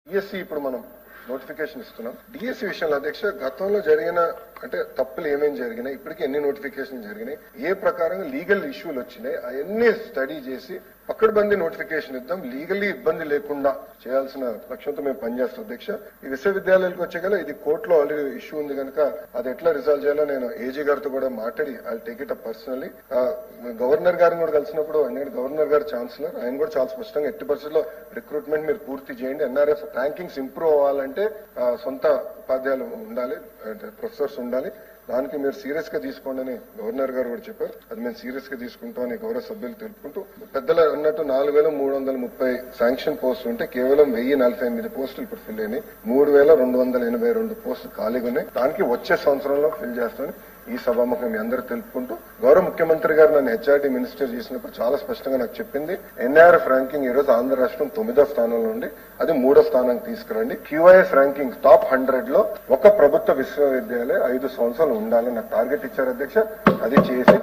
DSC ఇప్పుడు మనం notification ఇస్తున్నాం. డిఎస్సి విషయంలో అధ్యక్ష గతంలో జరిగిన అంటే తప్పులు ఏమేమి జరిగినాయి, ఇప్పటికీ ఎన్ని నోటిఫికేషన్ జరిగినాయి, ఏ ప్రకారంగా లీగల్ ఇష్యూలు వచ్చినాయి, అవన్నీ స్టడీ చేసి పక్కడబందీ నోటిఫికేషన్ ఇద్దాం, లీగల్లీ ఇబ్బంది లేకుండా చేయాల్సిన లక్ష్యంతో మేము పనిచేస్తాం అధ్యక్ష. ఈ విశ్వవిద్యాలయాలకు వచ్చే ఇది కోర్టులో ఆల్రెడీ ఇష్యూ ఉంది కనుక అది ఎట్లా రిజాల్వ్ చేయాలో నేను ఏజీ గారితో కూడా మాట్లాడి I take it up personally. Governor గారిని కూడా కలిసినప్పుడు ఎందుకంటే గవర్నర్ గారు ఛాన్సలర్, ఆయన కూడా చాలా స్పష్టంగా ఎట్టి పరిస్థితుల్లో రిక్రూట్మెంట్ మీరు పూర్తి చేయండి, ఎన్ఆర్ఎఫ్ ర్యాంకింగ్స్ ఇంప్రూవ్ అవ్వాలంటే సొంత ఉపాధ్యాయులు ఉండాలి, ప్రొఫెసర్స్ ఉండాలి, దానికి మీరు సీరియస్ గా తీసుకోండి అని గవర్నర్ గారు కూడా చెప్పారు. అది మేము సీరియస్ గా తీసుకుంటామని గౌరవ సభ్యులు తెలుపుకుంటూ, పెద్దలు అన్నట్టు 4330 శాంక్షన్ పోస్టులు ఉంటే కేవలం 1048 పోస్టులు ఇప్పుడు ఫిల్ అయినాయి. 3282 పోస్టులు ఖాళీగా ఉన్నాయి. దానికి వచ్చే సంవత్సరంలో ఫిల్ చేస్తామని ఈ సభాముఖం మీ అందరూ తెలుపుకుంటూ, గౌరవ ముఖ్యమంత్రి గారు నన్ను హెచ్ఆర్డీ మినిస్టర్ చేసినప్పుడు చాలా స్పష్టంగా నాకు చెప్పింది, ఎన్ఆర్ఎఫ్ ర్యాంకింగ్ ఈ రోజు ఆంధ్ర రాష్ట్రం 9వ స్థానంలో ఉండి అది 3వ స్థానానికి తీసుకురండి, క్యూఐఎస్ ర్యాంకింగ్ టాప్ 100 లో ఒక ప్రభుత్వ విశ్వవిద్యాలయం 5 సంవత్సరాలు ఉండాలని నాకు టార్గెట్ ఇచ్చారు అధ్యక్ష. అది చేసి